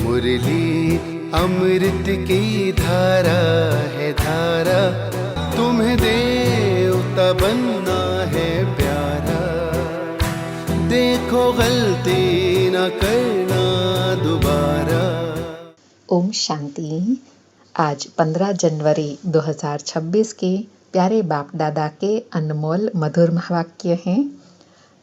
मुरली अमृत की धारा है धारा, तुम्हें देवता बनना है प्यारा, देखो गलती न करना दोबारा। ओम शांति। आज 15 जनवरी 2026 के प्यारे बाप दादा के अनमोल मधुर महावाक्य हैं।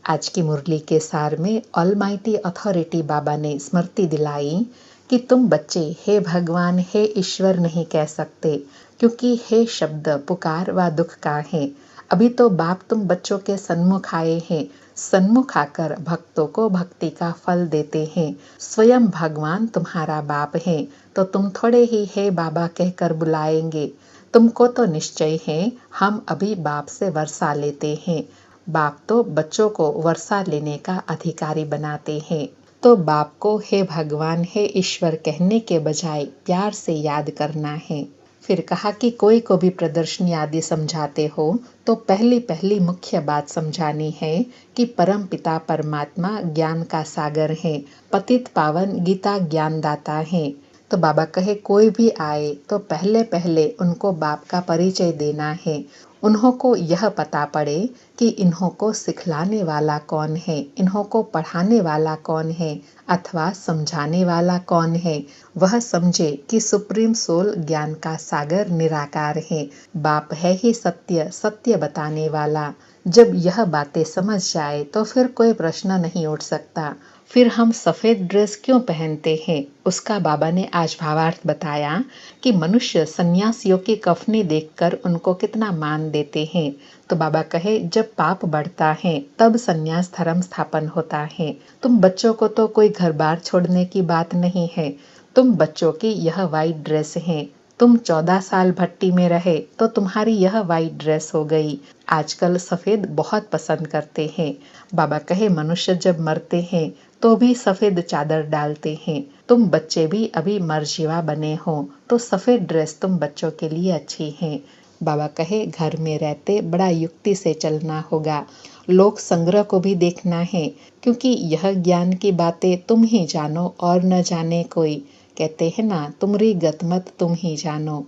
आज की मुरली के सार में ऑलमाइटी अथॉरिटी बाबा ने स्मृति दिलाई कि तुम बच्चे हे भगवान हे ईश्वर नहीं कह सकते, क्योंकि हे शब्द पुकार व दुख का है। अभी तो बाप तुम बच्चों के सन्मुख आए हैं, सन्मुख आकर भक्तों को भक्ति का फल देते हैं। स्वयं भगवान तुम्हारा बाप है, तो तुम थोड़े ही हे बाबा कहकर बुलाएंगे। तुमको तो निश्चय है हम अभी बाप से वर्षा लेते हैं। बाप तो बच्चों को वर्षा लेने का अधिकारी बनाते हैं, तो बाप को हे भगवान हे ईश्वर कहने के बजाय प्यार से याद करना है। फिर कहा कि कोई को भी प्रदर्शनी आदि समझाते हो तो पहली मुख्य बात समझानी है कि परम पिता परमात्मा ज्ञान का सागर है, पतित पावन गीता ज्ञान दाता है। तो बाबा कहे कोई भी आए तो पहले उनको बाप का परिचय देना है। उन्हों को यह पता पड़े कि इन्हों को सिखलाने वाला कौन है, इन्हों को पढ़ाने वाला कौन है अथवा समझाने वाला कौन है। वह समझे कि सुप्रीम सोल ज्ञान का सागर निराकार है, बाप है ही सत्य, सत्य बताने वाला। जब यह बातें समझ जाए तो फिर कोई प्रश्न नहीं उठ सकता। फिर हम सफेद ड्रेस क्यों पहनते हैं, उसका बाबा ने आज भावार्थ बताया कि मनुष्य सन्यासियों की कफनी देखकर उनको कितना मान देते हैं। तो बाबा कहे जब पाप बढ़ता है तब सन्यास धर्म स्थापन होता है। तुम बच्चों को तो कोई घर बार छोड़ने की बात नहीं है। तुम बच्चों की यह वाइट ड्रेस है। तुम 14 साल भट्टी में रहे तो तुम्हारी यह वाइट ड्रेस हो गई। आजकल सफेद बहुत पसंद करते हैं। बाबा कहे मनुष्य जब मरते हैं तो भी सफेद चादर डालते हैं। तुम बच्चे भी अभी मरजीवा बने हो तो सफेद ड्रेस तुम बच्चों के लिए अच्छी है। बाबा कहे घर में रहते बड़ा युक्ति से चलना होगा। लोक संग्रह को भी देखना है, क्योंकि यह ज्ञान की बातें तुम ही जानो और न जाने कोई। कहते हैं ना, तुमरी गतमत तुम ही जानो।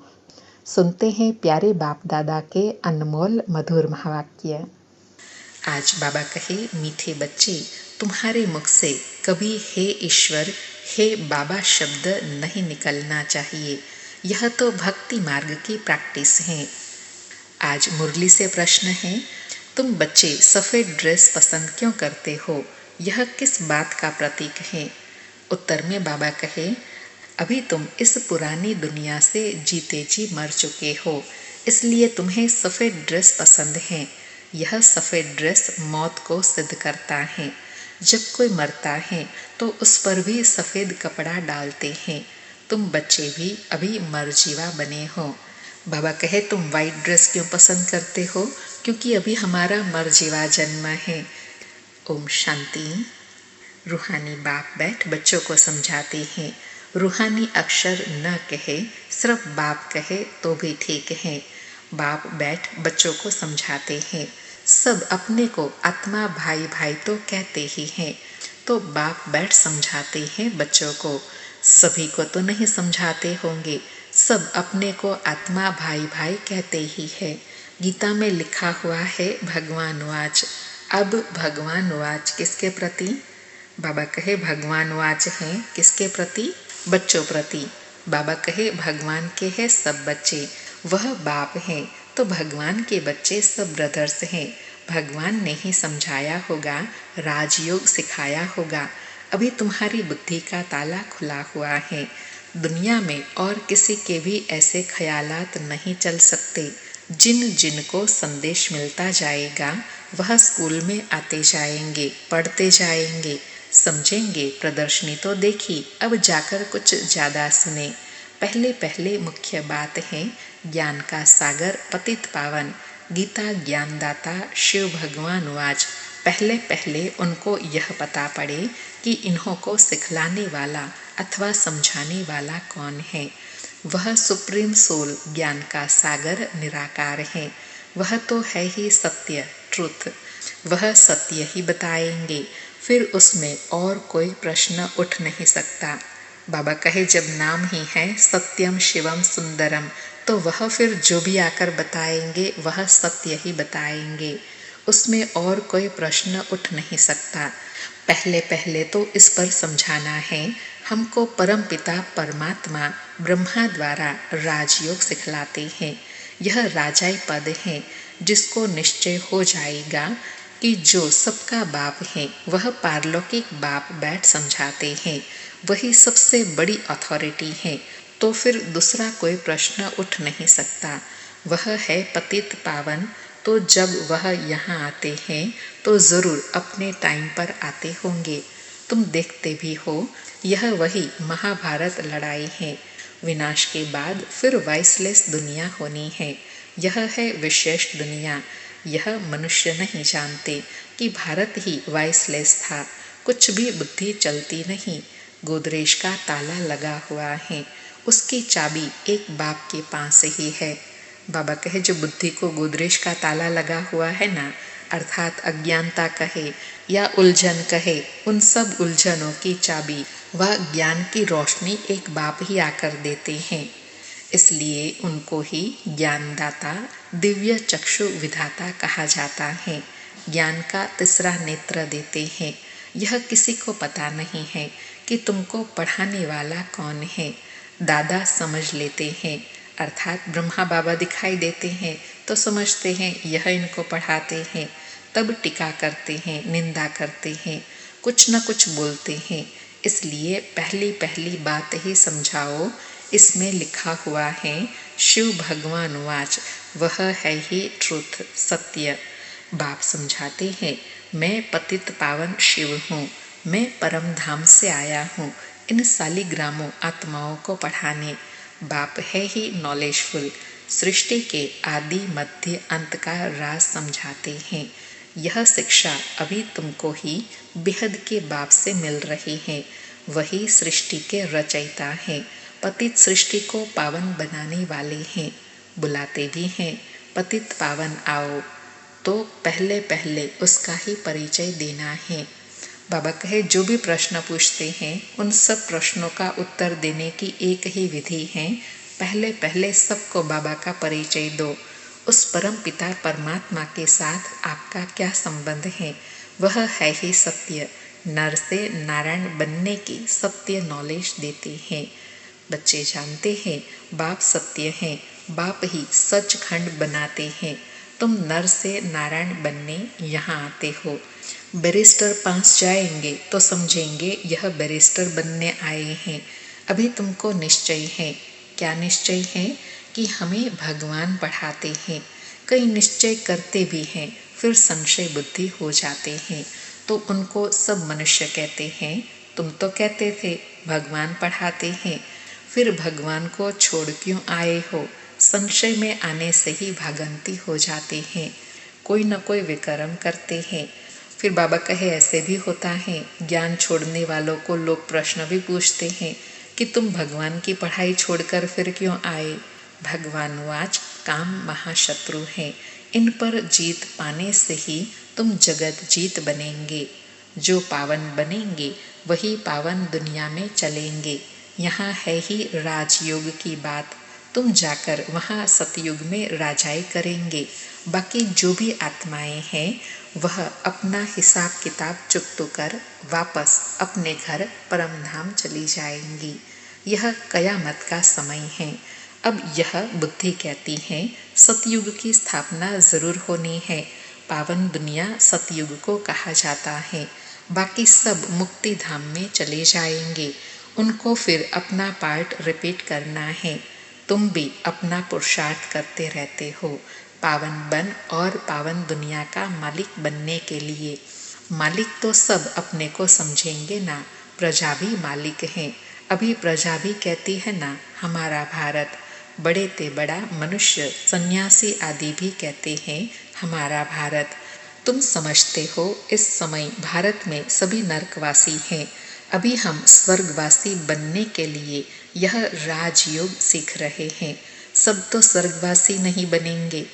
सुनते हैं प्यारे बाप दादा के अनमोल मधुर महावाक्य। आज बाबा कहे मीठे बच्चे, तुम्हारे मुख से कभी हे ईश्वर हे बाबा शब्द नहीं निकलना चाहिए। यह तो भक्ति मार्ग की प्रैक्टिस है। आज मुरली से प्रश्न है, तुम बच्चे सफेद ड्रेस पसंद क्यों करते हो, यह किस बात का प्रतीक है? उत्तर में बाबा कहे अभी तुम इस पुरानी दुनिया से जीते जी मर चुके हो, इसलिए तुम्हें सफेद ड्रेस पसंद है। यह सफेद ड्रेस मौत को सिद्ध करता है। जब कोई मरता है तो उस पर भी सफेद कपड़ा डालते हैं। तुम बच्चे भी अभी मरजीवा बने हो। बाबा कहे तुम वाइट ड्रेस क्यों पसंद करते हो, क्योंकि अभी हमारा मरजीवा जन्म है। ओम शांति। रूहानी बाप बैठ बच्चों को समझाते हैं। रूहानी अक्षर न कहे, सिर्फ बाप कहे तो भी ठीक है। बाप बैठ बच्चों को समझाते हैं। सब अपने को आत्मा भाई भाई तो कहते ही हैं, तो बाप बैठ समझाते हैं बच्चों को। सभी को तो नहीं समझाते होंगे, सब अपने को आत्मा भाई भाई कहते ही है। गीता में लिखा हुआ है भगवान वाच। अब भगवान वाच किसके प्रति? बाबा कहे भगवान वाच है किसके प्रति? बच्चों प्रति। बाबा कहे भगवान के हैं सब बच्चे, वह बाप है तो भगवान के बच्चे सब ब्रदर्स हैं। भगवान ने ही समझाया होगा, राजयोग सिखाया होगा। अभी तुम्हारी बुद्धि का ताला खुला हुआ है। दुनिया में और किसी के भी ऐसे ख्यालात नहीं चल सकते। जिन जिन को संदेश मिलता जाएगा वह स्कूल में आते जाएंगे, पढ़ते जाएंगे, समझेंगे। प्रदर्शनी तो देखी, अब जाकर कुछ ज़्यादा सुने। पहले मुख्य बात है ज्ञान का सागर पतित पावन गीता ज्ञानदाता शिव भगवान वाच। पहले उनको यह पता पड़े कि इन्हों को सिखलाने वाला अथवा समझाने वाला कौन है। वह सुप्रीम सोल ज्ञान का सागर निराकार है। वह तो है ही सत्य, ट्रुथ। वह सत्य ही बताएंगे, फिर उसमें और कोई प्रश्न उठ नहीं सकता। बाबा कहे जब नाम ही है सत्यम शिवम सुंदरम, तो वह फिर जो भी आकर बताएंगे वह सत्य ही बताएंगे, उसमें और कोई प्रश्न उठ नहीं सकता। पहले पहले तो इस पर समझाना है। हमको परमपिता परमात्मा ब्रह्मा द्वारा राजयोग सिखलाते हैं। यह राजाई पद है जिसको निश्चय हो जाएगा कि जो सबका बाप है वह पारलौकिक बाप बैठ समझाते हैं, वही सबसे बड़ी अथॉरिटी है। तो फिर दूसरा कोई प्रश्न उठ नहीं सकता। वह है पतित पावन, तो जब वह यहाँ आते हैं तो जरूर अपने टाइम पर आते होंगे। तुम देखते भी हो, यह वही महाभारत लड़ाई है। विनाश के बाद फिर वाइसलेस दुनिया होनी है। यह है विशेष दुनिया। यह मनुष्य नहीं जानते कि भारत ही वाइसलेस था। कुछ भी बुद्धि चलती नहीं। गोदरेज का ताला लगा हुआ है, उसकी चाबी एक बाप के पास ही है। बाबा कहे जो बुद्धि को गोदरेज का ताला लगा हुआ है ना, अर्थात अज्ञानता कहे या उलझन कहे, उन सब उलझनों की चाबी व ज्ञान की रोशनी एक बाप ही आकर देते हैं। इसलिए उनको ही ज्ञानदाता, दिव्य चक्षु विधाता कहा जाता है। ज्ञान का तीसरा नेत्र देते हैं। यह किसी को पता नहीं है कि तुमको पढ़ाने वाला कौन है। दादा समझ लेते हैं, अर्थात ब्रह्मा बाबा दिखाई देते हैं तो समझते हैं यह इनको पढ़ाते हैं। तब टीका करते हैं, निंदा करते हैं, कुछ न कुछ बोलते हैं। इसलिए पहली पहली बात ही समझाओ। इसमें लिखा हुआ है शिव भगवान वाच, वह है ही ट्रुथ, सत्य। बाप समझाते हैं मैं पतित पावन शिव हूँ, मैं परम धाम से आया हूँ इन सालिग्रामों आत्माओं को पढ़ाने। बाप है ही नॉलेजफुल, सृष्टि के आदि मध्य अंत का राज समझाते हैं। यह शिक्षा अभी तुमको ही बेहद के बाप से मिल रही है। वही सृष्टि के रचयिता हैं, पतित सृष्टि को पावन बनाने वाले हैं। बुलाते भी हैं पतित पावन आओ, तो पहले पहले उसका ही परिचय देना है। बाबा कहे जो भी प्रश्न पूछते हैं उन सब प्रश्नों का उत्तर देने की एक ही विधि है। पहले पहले सबको बाबा का परिचय दो। उस परम पिता परमात्मा के साथ आपका क्या संबंध है? वह है ही सत्य। नर से नारायण बनने की सत्य नॉलेज देते हैं। बच्चे जानते हैं बाप सत्य हैं, बाप ही सचखंड बनाते हैं। तुम नर से नारायण बनने यहाँ आते हो। बैरिस्टर पास जाएंगे तो समझेंगे यह बैरिस्टर बनने आए हैं। अभी तुमको निश्चय है। क्या निश्चय है? कि हमें भगवान पढ़ाते हैं। कई निश्चय करते भी हैं, फिर संशय बुद्धि हो जाते हैं, तो उनको सब मनुष्य कहते हैं तुम तो कहते थे भगवान पढ़ाते हैं, फिर भगवान को छोड़ क्यों आए हो? संशय में आने से ही भागंती हो जाते हैं, कोई न कोई विकर्म करते हैं। फिर बाबा कहे ऐसे भी होता है, ज्ञान छोड़ने वालों को लोग प्रश्न भी पूछते हैं कि तुम भगवान की पढ़ाई छोड़कर फिर क्यों आए? भगवान वाच काम महाशत्रु है, इन पर जीत पाने से ही तुम जगत जीत बनेंगे। जो पावन बनेंगे वही पावन दुनिया में चलेंगे। यहाँ है ही राजयोग की बात। तुम जाकर वहाँ सतयुग में राजाई करेंगे। बाकी जो भी आत्माएं हैं वह अपना हिसाब किताब चुकतो कर वापस अपने घर परमधाम चली जाएंगी। यह कयामत का समय है। अब यह बुद्धि कहती है सतयुग की स्थापना जरूर होनी है। पावन दुनिया सतयुग को कहा जाता है। बाकी सब मुक्ति धाम में चले जाएंगे। उनको फिर अपना पार्ट रिपीट करना है। तुम भी अपना पुरुषार्थ करते रहते हो पावन बन और पावन दुनिया का मालिक बनने के लिए। मालिक तो सब अपने को समझेंगे ना, प्रजा भी मालिक है। अभी प्रजा भी कहती है ना हमारा भारत। बड़े ते बड़ा मनुष्य सन्यासी आदि भी कहते हैं हमारा भारत। तुम समझते हो इस समय भारत में सभी नरकवासी हैं। अभी हम स्वर्गवासी बनने के लिए यह राजयोग सीख रहे हैं। सब तो स्वर्गवासी नहीं बनेंगे।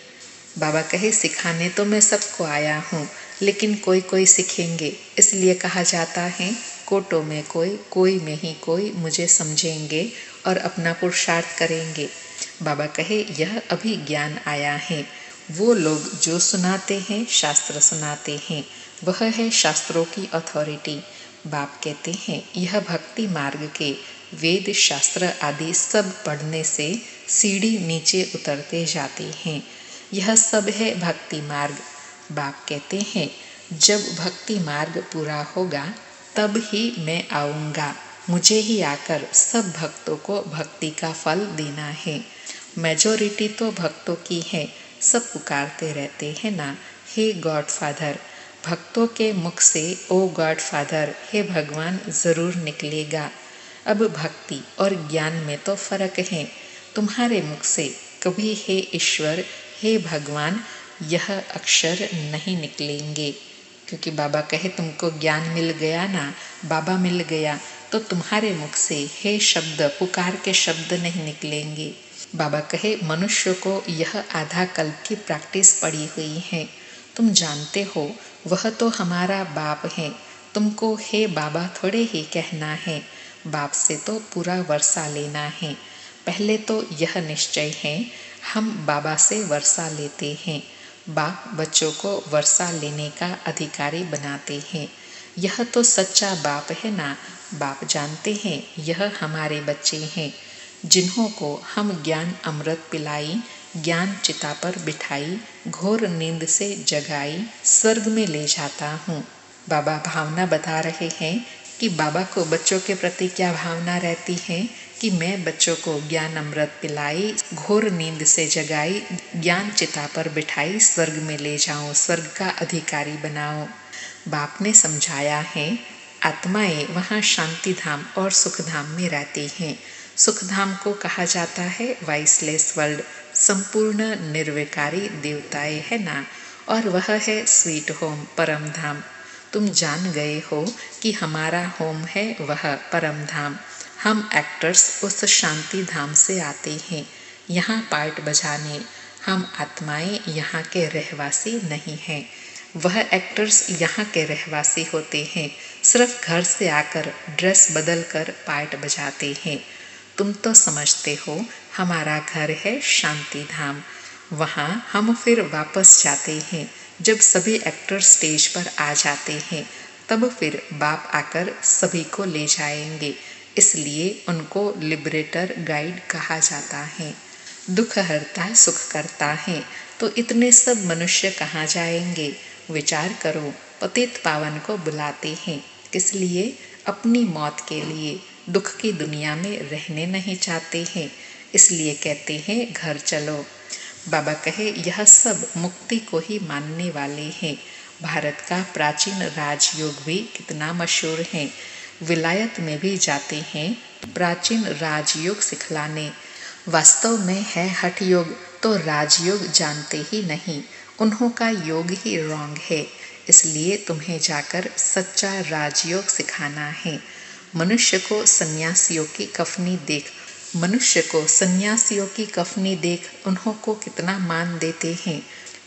बाबा कहे सिखाने तो मैं सबको आया हूँ, लेकिन कोई कोई सीखेंगे। इसलिए कहा जाता है कोटों में कोई में ही कोई मुझे समझेंगे और अपना पुरुषार्थ करेंगे। बाबा कहे यह अभी ज्ञान आया है। वो लोग जो सुनाते हैं, शास्त्र सुनाते हैं, वह है शास्त्रों की अथॉरिटी। बाप कहते हैं यह भक्ति मार्ग के वेद शास्त्र आदि सब पढ़ने से सीढ़ी नीचे उतरते जाते हैं। यह सब है भक्ति मार्ग। बाप कहते हैं जब भक्ति मार्ग पूरा होगा तब ही मैं आऊँगा। मुझे ही आकर सब भक्तों को भक्ति का फल देना है। मेजॉरिटी तो भक्तों की है, सब पुकारते रहते हैं ना, हे गॉड फादर। भक्तों के मुख से ओ गॉड फादर, हे भगवान जरूर निकलेगा। अब भक्ति और ज्ञान में तो फर्क है। तुम्हारे मुख से कभी हे ईश्वर, हे भगवान यह अक्षर नहीं निकलेंगे, क्योंकि बाबा कहे तुमको ज्ञान मिल गया ना, बाबा मिल गया, तो तुम्हारे मुख से हे शब्द, पुकार के शब्द नहीं निकलेंगे। बाबा कहे मनुष्य को यह आधा कल्प की प्रैक्टिस पड़ी हुई है। तुम जानते हो वह तो हमारा बाप है। तुमको हे बाबा थोड़े ही कहना है, बाप से तो पूरा वर्षा लेना है। पहले तो यह निश्चय है हम बाबा से वर्षा लेते हैं। बाप बच्चों को वर्षा लेने का अधिकारी बनाते हैं। यह तो सच्चा बाप है ना। बाप जानते हैं यह हमारे बच्चे हैं, जिन्हों को हम ज्ञान अमृत पिलाई, ज्ञान चिता पर बिठाई, घोर नींद से जगाई, स्वर्ग में ले जाता हूँ। बाबा भावना बता रहे हैं कि बाबा को बच्चों के प्रति क्या भावना रहती है कि मैं बच्चों को ज्ञान अमृत पिलाई, घोर नींद से जगाई, ज्ञान चिता पर बिठाई, स्वर्ग में ले जाऊं, स्वर्ग का अधिकारी बनाऊं। बाप ने समझाया है आत्माएं वहाँ शांति धाम और सुख धाम में रहती हैं। सुख धाम को कहा जाता है वाइसलेस वर्ल्ड, संपूर्ण निर्विकारी देवताएं है ना, और वह है स्वीट होम, परम धाम। तुम जान गए हो कि हमारा होम है वह परम धाम। हम एक्टर्स उस शांति धाम से आते हैं यहाँ पार्ट बजाने। हम आत्माएं यहाँ के रहवासी नहीं हैं। वह एक्टर्स यहाँ के रहवासी होते हैं, सिर्फ घर से आकर ड्रेस बदल कर पार्ट बजाते हैं। तुम तो समझते हो हमारा घर है शांति धाम। वहाँ हम फिर वापस जाते हैं। जब सभी एक्टर स्टेज पर आ जाते हैं तब फिर बाप आकर सभी को ले जाएंगे, इसलिए उनको लिबरेटर गाइड कहा जाता है। दुख हरता सुख करता है, तो इतने सब मनुष्य कहाँ जाएंगे? विचार करो, पतित पावन को बुलाते हैं किस लिए? अपनी मौत के लिए। दुख की दुनिया में रहने नहीं चाहते हैं, इसलिए कहते हैं घर चलो। बाबा कहे यह सब मुक्ति को ही मानने वाले हैं। भारत का प्राचीन राजयोग भी कितना मशहूर है। विलायत में भी जाते हैं प्राचीन राजयोग सिखलाने। वास्तव में है हठ योग, तो राजयोग जानते ही नहीं। उन्हों का योग ही रॉन्ग है, इसलिए तुम्हें जाकर सच्चा राजयोग सिखाना है। मनुष्य को सन्यासियों की कफनी देख उन्हों को कितना मान देते हैं।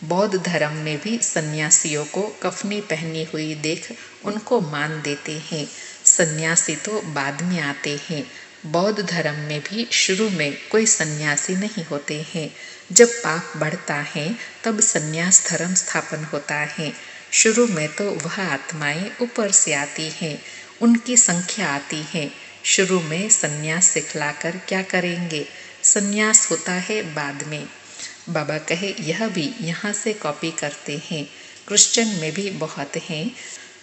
बौद्ध धर्म में भी सन्यासियों को कफनी पहनी हुई देख उनको मान देते हैं। सन्यासी तो बाद में आते हैं। बौद्ध धर्म में भी शुरू में कोई सन्यासी नहीं होते हैं। जब पाप बढ़ता है तब सन्यास धर्म स्थापन होता है। शुरू में तो वह आत्माएं ऊपर से आती हैं, उनकी संख्या आती है। शुरू में सन्यास सिखलाकर क्या करेंगे? सन्यास होता है बाद में। बाबा कहे यह भी यहाँ से कॉपी करते हैं। क्रिश्चियन में भी बहुत हैं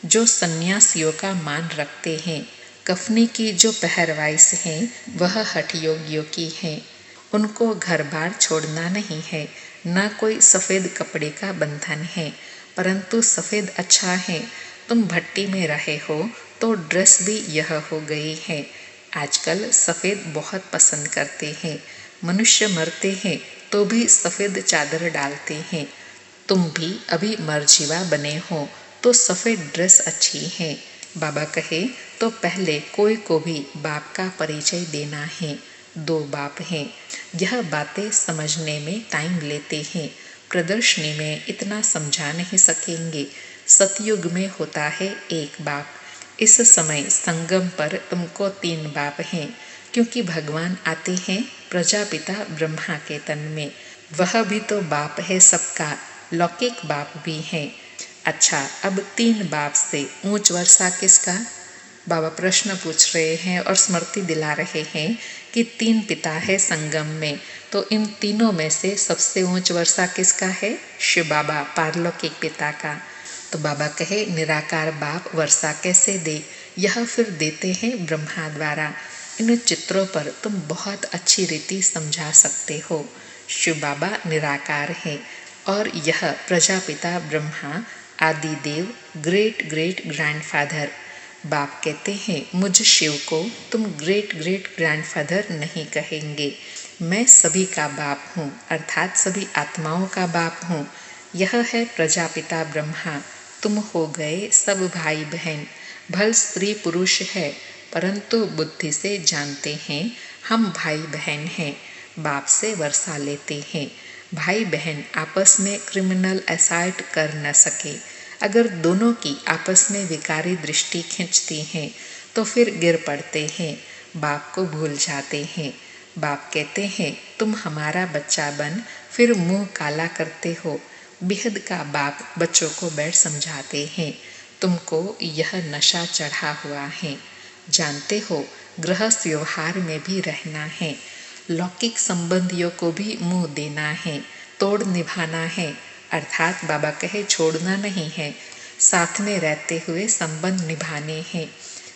जो सन्यासियों का मान रखते हैं। कफनी की जो पहरवाइश है वह हठ योगियों की है। उनको घर बार छोड़ना नहीं है, न कोई सफ़ेद कपड़े का बंधन है, परंतु सफ़ेद अच्छा है। तुम भट्टी में रहे हो तो ड्रेस भी यह हो गई है। आजकल सफ़ेद बहुत पसंद करते हैं। मनुष्य मरते हैं तो भी सफ़ेद चादर डालते हैं। तुम भी अभी मरजीवा बने हो तो सफ़ेद ड्रेस अच्छी है। बाबा कहे तो पहले कोई को भी बाप का परिचय देना है। 2 बाप हैं। यह बातें समझने में टाइम लेते हैं। प्रदर्शनी में इतना समझा नहीं सकेंगे। सतयुग में होता है एक बाप। इस समय संगम पर तुमको 3 बाप हैं, क्योंकि भगवान आते हैं प्रजापिता ब्रह्मा के तन में। वह भी तो बाप है सबका, लौकिक बाप भी है। अच्छा, अब 3 बाप से ऊंच वर्षा किसका? बाबा प्रश्न पूछ रहे हैं और स्मृति दिला रहे हैं कि 3 पिता है संगम में, तो इन तीनों में से सबसे ऊंच वर्षा किसका है? शिव बाबा पारलौकिक पिता का। तो बाबा कहे निराकार बाप वर्षा कैसे दे? यह फिर देते हैं ब्रह्मा द्वारा। इन चित्रों पर तुम बहुत अच्छी रीति समझा सकते हो। शिव बाबा निराकार है और यह प्रजापिता ब्रह्मा आदि देव ग्रेट ग्रेट ग्रैंडफादर। बाप कहते हैं मुझ शिव को तुम ग्रेट ग्रेट ग्रैंडफादर नहीं कहेंगे। मैं सभी का बाप हूँ, अर्थात सभी आत्माओं का बाप हूँ। यह है प्रजापिता ब्रह्मा। तुम हो गए सब भाई बहन। भल स्त्री पुरुष है, परंतु बुद्धि से जानते हैं हम भाई बहन हैं। बाप से वर्षा लेते हैं। भाई बहन आपस में क्रिमिनल असाल्ट कर न सके। अगर दोनों की आपस में विकारी दृष्टि खींचती हैं तो फिर गिर पड़ते हैं, बाप को भूल जाते हैं। बाप कहते हैं तुम हमारा बच्चा बन फिर मुंह काला करते हो। बेहद का बाप बच्चों को बैठ समझाते हैं, तुमको यह नशा चढ़ा हुआ है। जानते हो गृहस्थ व्यवहार में भी रहना है, लौकिक संबंधियों को भी मुंह देना है, तोड़ निभाना है, अर्थात बाबा कहे छोड़ना नहीं है, साथ में रहते हुए संबंध निभाने हैं।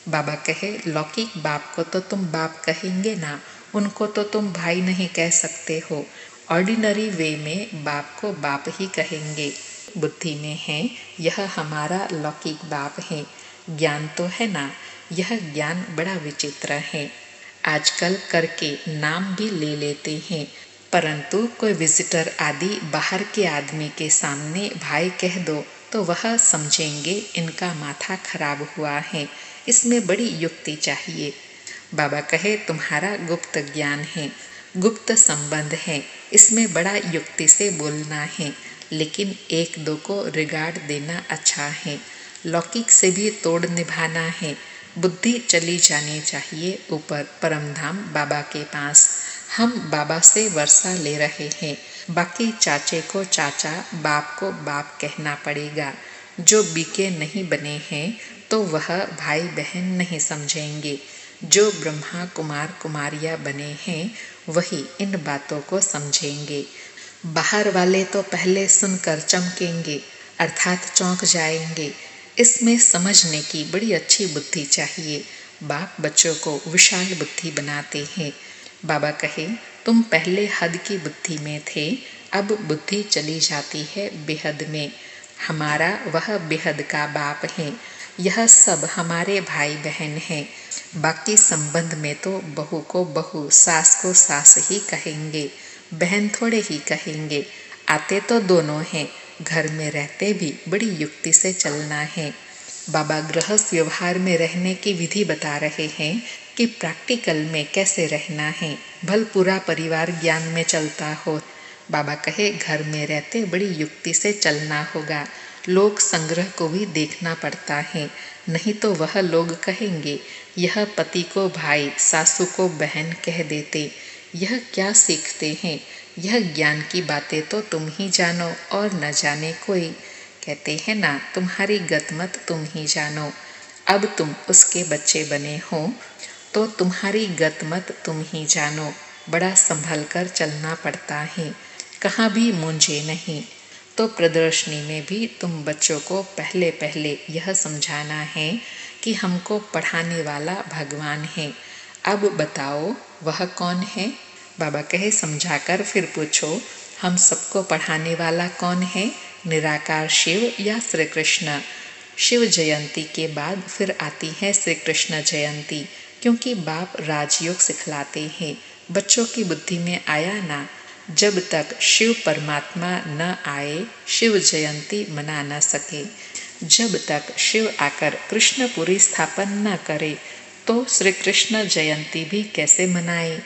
बाबा कहे लौकिक बाप को तो तुम बाप कहेंगे ना, उनको तो तुम भाई नहीं कह सकते हो। ऑर्डिनरी वे में बाप को बाप ही कहेंगे। बुद्धि में है यह हमारा लौकिक बाप है। ज्ञान तो है ना, यह ज्ञान बड़ा विचित्र है। आजकल करके नाम भी ले लेते हैं, परंतु कोई विजिटर आदि बाहर के आदमी के सामने भाई कह दो तो वह समझेंगे इनका माथा खराब हुआ है। इसमें बड़ी युक्ति चाहिए। बाबा कहे तुम्हारा गुप्त ज्ञान है, गुप्त संबंध है, इसमें बड़ा युक्ति से बोलना है, लेकिन एक दो को रिगार्ड देना अच्छा है। लौकिक से भी तोड़ निभाना है। बुद्धि चली जानी चाहिए ऊपर परमधाम बाबा के पास। हम बाबा से वर्षा ले रहे हैं, बाकी चाचे को चाचा, बाप को बाप कहना पड़ेगा। जो बीके नहीं बने हैं तो वह भाई बहन नहीं समझेंगे। जो ब्रह्मा कुमार कुमारियाँ बने हैं वही इन बातों को समझेंगे। बाहर वाले तो पहले सुनकर चमकेंगे, अर्थात चौंक जाएंगे। इसमें समझने की बड़ी अच्छी बुद्धि चाहिए। बाप बच्चों को विशाल बुद्धि बनाते हैं। बाबा कहे तुम पहले हद की बुद्धि में थे, अब बुद्धि चली जाती है बेहद में। हमारा वह बेहद का बाप है। यह सब हमारे भाई बहन हैं। बाकी संबंध में तो बहू को बहू, सास को सास ही कहेंगे, बहन थोड़े ही कहेंगे। आते तो दोनों हैं, घर में रहते भी बड़ी युक्ति से चलना है। बाबा गृहस्थ व्यवहार में रहने की विधि बता रहे हैं कि प्रैक्टिकल में कैसे रहना है। भल पूरा परिवार ज्ञान में चलता हो। बाबा कहे घर में रहते बड़ी युक्ति से चलना होगा। लोक संग्रह को भी देखना पड़ता है, नहीं तो वह लोग कहेंगे यह पति को भाई, सासू को बहन कह देते। यह क्या सीखते हैं? यह ज्ञान की बातें तो तुम ही जानो और न जाने कोई। कहते हैं ना तुम्हारी गतमत तुम ही जानो। अब तुम उसके बच्चे बने हो तो तुम्हारी गतमत तुम ही जानो। बड़ा संभल कर चलना पड़ता है, कहाँ भी मूंझे नहीं। तो प्रदर्शनी में भी तुम बच्चों को पहले पहले यह समझाना है कि हमको पढ़ाने वाला भगवान है। अब बताओ वह कौन है? बाबा कहे समझाकर फिर पूछो, हम सबको पढ़ाने वाला कौन है? निराकार शिव या श्री कृष्ण? शिव जयंती के बाद फिर आती है श्री कृष्ण जयंती, क्योंकि बाप राजयोग सिखलाते हैं। बच्चों की बुद्धि में आया ना, जब तक शिव परमात्मा न आए शिव जयंती मना न सके। जब तक शिव आकर कृष्णपुरी स्थापन न करे तो श्री कृष्ण जयंती भी कैसे मनाए?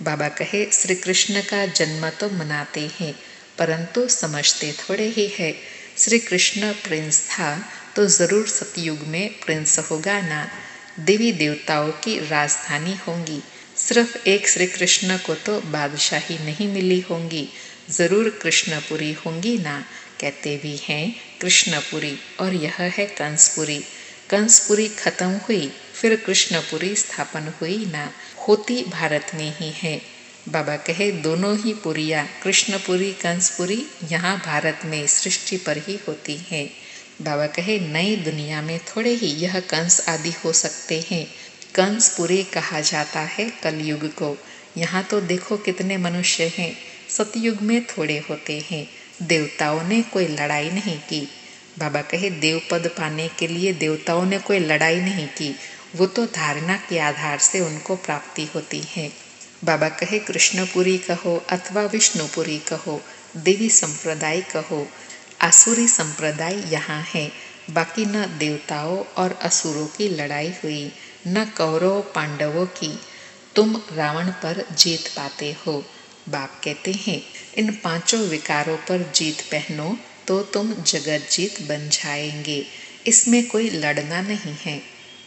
बाबा कहे श्री कृष्ण का जन्म तो मनाते हैं, परंतु समझते थोड़े ही है। श्री कृष्ण प्रिंस था तो ज़रूर सतयुग में प्रिंस होगा ना। देवी देवताओं की राजधानी होंगी। सिर्फ एक श्री कृष्ण को तो बादशाही नहीं मिली होंगी, ज़रूर कृष्णपुरी होंगी ना। कहते भी हैं कृष्णपुरी और यह है कंसपुरी। कंसपुरी खत्म हुई, फिर कृष्णपुरी स्थापन हुई ना। होती भारत में ही है। बाबा कहे दोनों ही पुरिया, कृष्णपुरी कंसपुरी, यहाँ भारत में सृष्टि पर ही होती है। बाबा कहे नई दुनिया में थोड़े ही यह कंस आदि हो सकते हैं। कंसपुरी कहा जाता है कलयुग को। यहाँ तो देखो कितने मनुष्य हैं, सतयुग में थोड़े होते हैं। देवताओं ने कोई लड़ाई नहीं की। बाबा कहे देव पद पाने के लिए देवताओं ने कोई लड़ाई नहीं की, वो तो धारणा के आधार से उनको प्राप्ति होती है। बाबा कहे कृष्णपुरी कहो अथवा विष्णुपुरी कहो, देवी संप्रदाय कहो, आसुरी संप्रदाय यहाँ है। बाकी न देवताओं और असुरों की लड़ाई हुई, न कौरव पांडवों की। तुम रावण पर जीत पाते हो। बाप कहते हैं इन पांचों विकारों पर जीत पहनो तो तुम जगत जीत बन जाएंगे। इसमें कोई लड़ना नहीं है।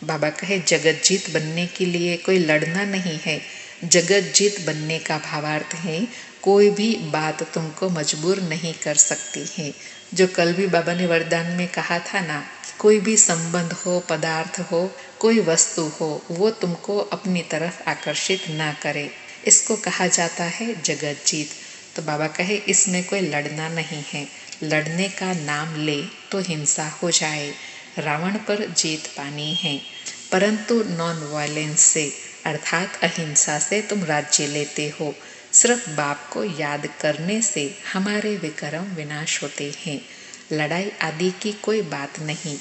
बाबा कहे जगत जीत बनने के लिए कोई लड़ना नहीं है। जगत जीत बनने का भावार्थ है कोई भी बात तुमको मजबूर नहीं कर सकती है। जो कल भी बाबा ने वरदान में कहा था ना, कोई भी संबंध हो, पदार्थ हो, कोई वस्तु हो, वो तुमको अपनी तरफ आकर्षित ना करे, इसको कहा जाता है जगत जीत। तो बाबा कहे इसमें कोई लड़ना नहीं है। लड़ने का नाम ले तो हिंसा हो जाए। रावण पर जीत पानी है, परंतु नॉन वायलेंस से अर्थात अहिंसा से तुम राज्य लेते हो। सिर्फ बाप को याद करने से हमारे विक्रम विनाश होते हैं। लड़ाई आदि की कोई बात नहीं।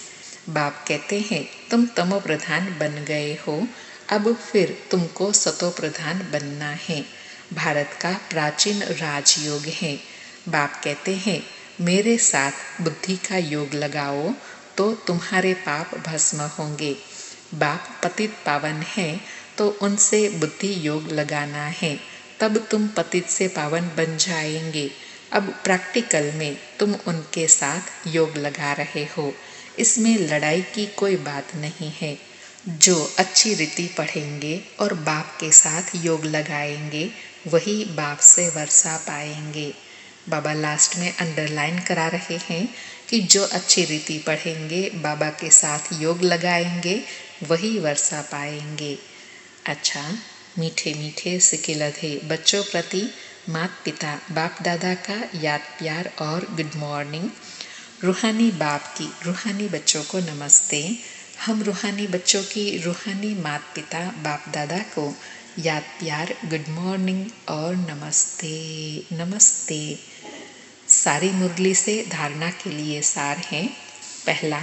बाप कहते हैं तुम तमो प्रधान बन गए हो, अब फिर तुमको सतो प्रधान बनना है। भारत का प्राचीन राजयोग है। बाप कहते हैं मेरे साथ बुद्धि का योग लगाओ तो तुम्हारे पाप भस्म होंगे। बाप पतित पावन है तो उनसे बुद्धि योग लगाना है, तब तुम पतित से पावन बन जाएंगे। अब प्रैक्टिकल में तुम उनके साथ योग लगा रहे हो, इसमें लड़ाई की कोई बात नहीं है। जो अच्छी रीति पढ़ेंगे और बाप के साथ योग लगाएंगे वही बाप से वर्षा पाएंगे। बाबा लास्ट में अंडरलाइन करा रहे हैं कि जो अच्छी रीति पढ़ेंगे, बाबा के साथ योग लगाएंगे वही वर्षा पाएंगे। अच्छा, मीठे मीठे सिकिलधे बच्चों प्रति माता पिता बाप दादा का याद प्यार और गुड मॉर्निंग। रूहानी बाप की रूहानी बच्चों को नमस्ते। हम रूहानी बच्चों की रूहानी माता पिता बाप दादा को याद प्यार गुड मॉर्निंग और नमस्ते नमस्ते। सारी मुरली से धारणा के लिए सार है। पहला,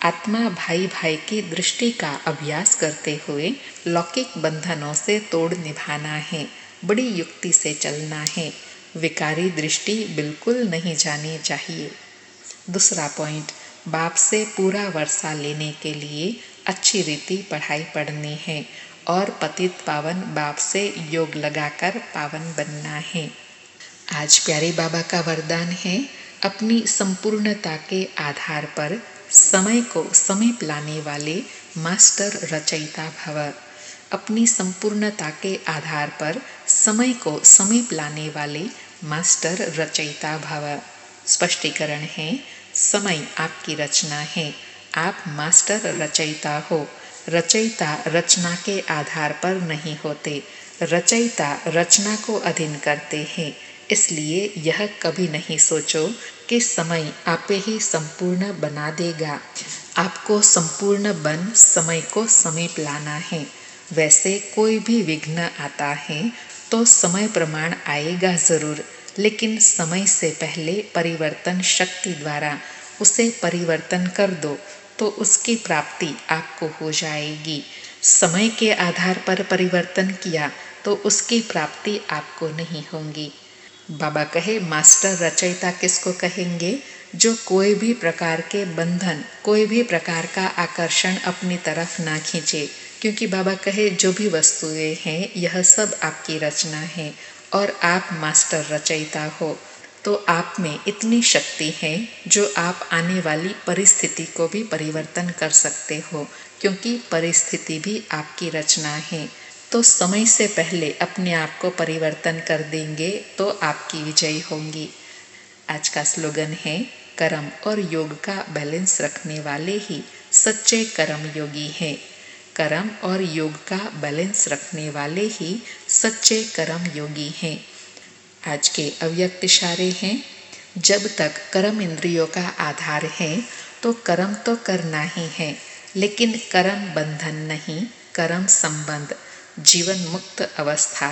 आत्मा भाई भाई की दृष्टि का अभ्यास करते हुए लौकिक बंधनों से तोड़ निभाना है। बड़ी युक्ति से चलना है। विकारी दृष्टि बिल्कुल नहीं जानी चाहिए। दूसरा पॉइंट, बाप से पूरा वर्षा लेने के लिए अच्छी रीति पढ़ाई पढ़नी है और पतित पावन बाप से योग लगाकर पावन बनना है। आज प्यारे बाबा का वरदान है अपनी संपूर्णता के आधार पर समय को समीप लाने वाले मास्टर रचयिता भव। अपनी संपूर्णता के आधार पर समय को समीप लाने वाले मास्टर रचयिता भव। स्पष्टीकरण है, समय आपकी रचना है, आप मास्टर रचयिता हो। रचयिता रचना के आधार पर नहीं होते, रचयिता रचना को अधीन करते हैं। इसलिए यह कभी नहीं सोचो कि समय आपे ही संपूर्ण बना देगा। आपको संपूर्ण बन समय को समीप लाना है। वैसे कोई भी विघ्न आता है तो समय प्रमाण आएगा जरूर, लेकिन समय से पहले परिवर्तन शक्ति द्वारा उसे परिवर्तन कर दो तो उसकी प्राप्ति आपको हो जाएगी। समय के आधार पर परिवर्तन किया तो उसकी प्राप्ति आपको नहीं होगी। बाबा कहे मास्टर रचयिता किसको कहेंगे? जो कोई भी प्रकार के बंधन, कोई भी प्रकार का आकर्षण अपनी तरफ ना खींचे, क्योंकि बाबा कहे जो भी वस्तुएं हैं यह सब आपकी रचना है और आप मास्टर रचयिता हो। तो आप में इतनी शक्ति है जो आप आने वाली परिस्थिति को भी परिवर्तन कर सकते हो, क्योंकि परिस्थिति भी आपकी रचना है। तो समय से पहले अपने आप को परिवर्तन कर देंगे तो आपकी विजय होंगी। आज का स्लोगन है, कर्म और योग का बैलेंस रखने वाले ही सच्चे कर्म योगी हैं। कर्म और योग का बैलेंस रखने वाले ही सच्चे कर्म योगी हैं। आज के अव्यक्त इशारे हैं, जब तक कर्म इंद्रियों का आधार है तो कर्म तो करना ही है, लेकिन कर्म बंधन नहीं, कर्म संबंध। जीवन मुक्त अवस्था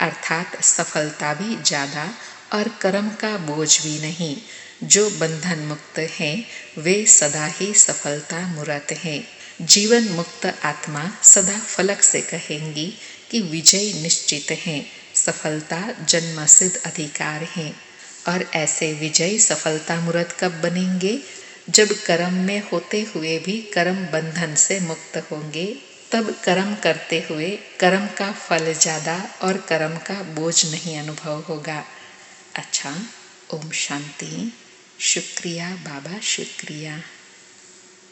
अर्थात सफलता भी ज़्यादा और कर्म का बोझ भी नहीं। जो बंधन मुक्त हैं वे सदा ही सफलता मूर्त हैं। जीवन मुक्त आत्मा सदा फलक से कहेंगी कि विजय निश्चित है, सफलता जन्मसिद्ध अधिकार है। और ऐसे विजय सफलता मूर्त कब बनेंगे? जब कर्म में होते हुए भी कर्म बंधन से मुक्त होंगे, तब कर्म करते हुए कर्म का फल ज़्यादा और कर्म का बोझ नहीं अनुभव होगा। अच्छा, ओम शांति। शुक्रिया बाबा, शुक्रिया।